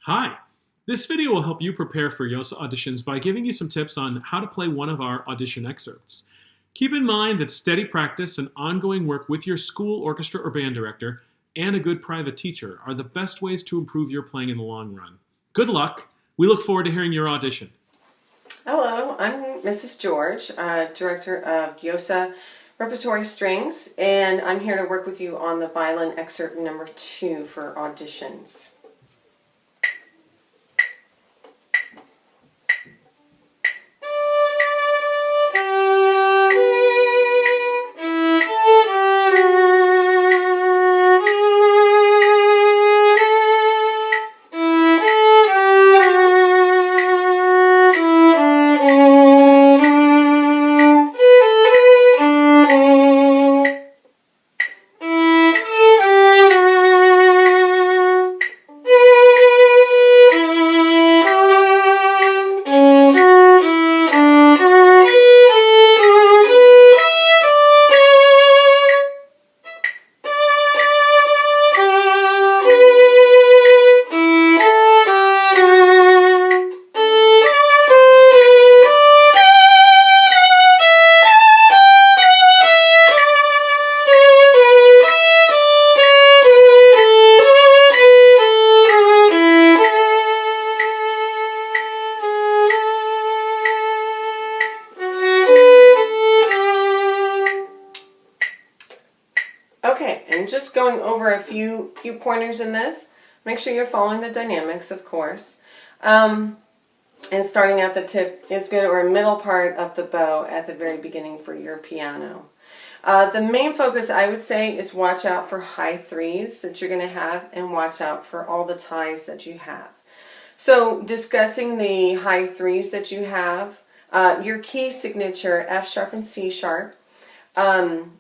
Hi! This video will help you prepare for YOSA auditions by giving you some tips on how to play one of our audition excerpts. Keep in mind that steady practice and ongoing work with your school orchestra or band director and a good private teacher are the best ways to improve your playing in the long run. Good luck! We look forward to hearing your audition. Hello, I'm Mrs. George, Director of YOSA Repertory Strings, and I'm here to work with you on the Violin Excerpt number 2 for auditions. Okay, and just going over a few pointers in this. Make sure you're following the dynamics, of course. And starting at the tip is good, or middle part of the bow at the very beginning for your piano. The main focus, I would say, is watch out for high threes that you're going to have, and watch out for all the ties that you have. So discussing the high threes that you have, your key signature, F sharp and C sharp,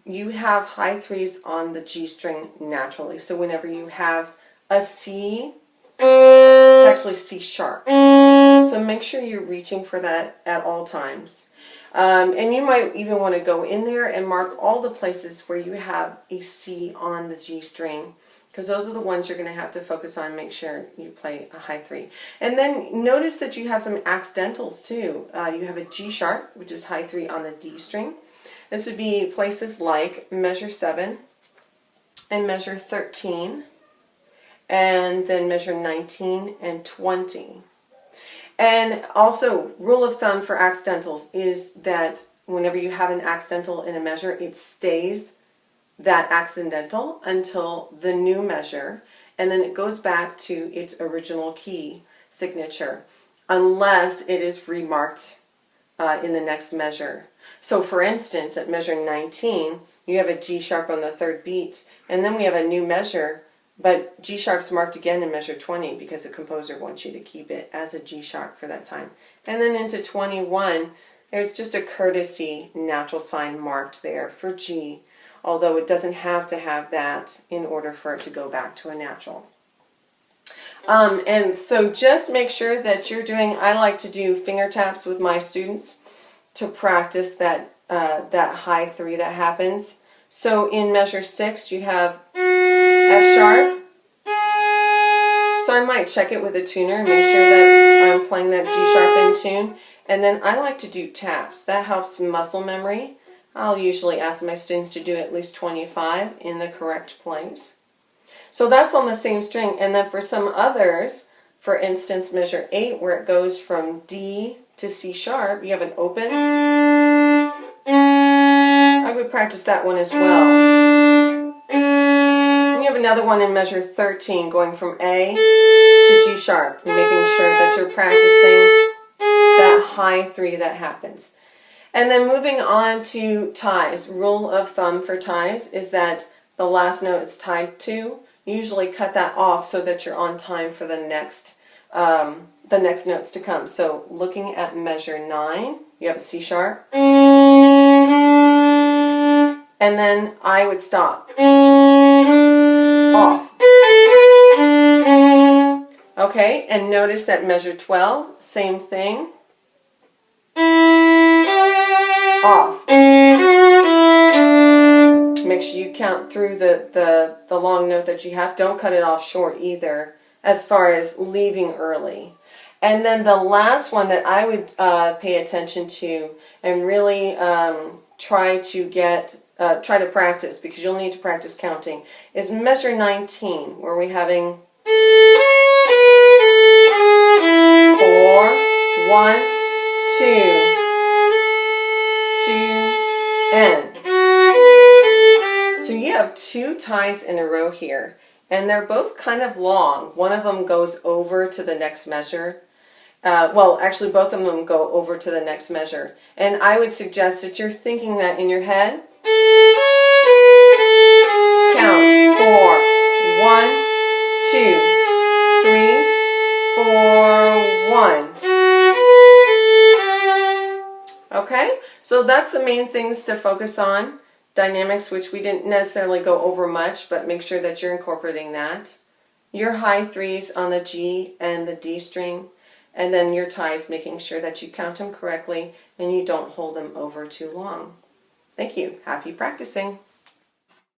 you have high threes on the G string naturally. So whenever you have a C, it's actually C sharp. So make sure you're reaching for that at all times. And you might even want to go in there and mark all the places where you have a C on the G string, because those are the ones you're going to have to focus on. Make sure you play a high three. And then notice that you have some accidentals too. You have a G sharp, which is high three on the D string. This would be places like measure 7 and measure 13, and then measure 19 and 20. And also, rule of thumb for accidentals is that whenever you have an accidental in a measure, it stays that accidental until the new measure, and then it goes back to its original key signature, unless it is remarked in the next measure. So for instance, at measure 19, you have a G sharp on the third beat, and then we have a new measure, but G sharp's marked again in measure 20 because the composer wants you to keep it as a G sharp for that time. And then into 21, there's just a courtesy natural sign marked there for G, although it doesn't have to have that in order for it to go back to a natural. And so just make sure that you're doing, I like to do finger taps with my students to practice that that high three that happens. So in measure 6 you have F sharp. So I might check it with a tuner and make sure that I'm playing that G sharp in tune. And then I like to do taps. That helps muscle memory. I'll usually ask my students to do at least 25 in the correct place. So that's on the same string. And then for some others, for instance, measure 8, where it goes from D to C sharp, you have an open. I would practice that one as well. And you have another one in measure 13 going from A to G sharp, and making sure that you're practicing that high three that happens. And then moving on to ties. Rule of thumb for ties is that the last note it's tied to, usually cut that off so that you're on time for the next notes to come. So looking at measure 9, you have a C sharp, and then I would stop, off. Okay, and notice that measure 12, same thing, off. Make sure you count through the long note that you have. Don't cut it off short either. as far as leaving early. And then the last one that I would pay attention to and really try to practice, because you'll need to practice counting, is measure 19, where we're having 4, 1, 2, 2, and. So you have 2 ties in a row here, and they're both kind of long. One of them goes over to the next measure. Well, actually both of them go over to the next measure. And I would suggest that you're thinking that in your head. Count 4, 1, 2, 3, 4, 1. Okay, so that's the main things to focus on. Dynamics, which we didn't necessarily go over much, but make sure that you're incorporating that. Your high 3s on the G and the D string, and then your ties, making sure that you count them correctly and you don't hold them over too long. Thank you. Happy practicing.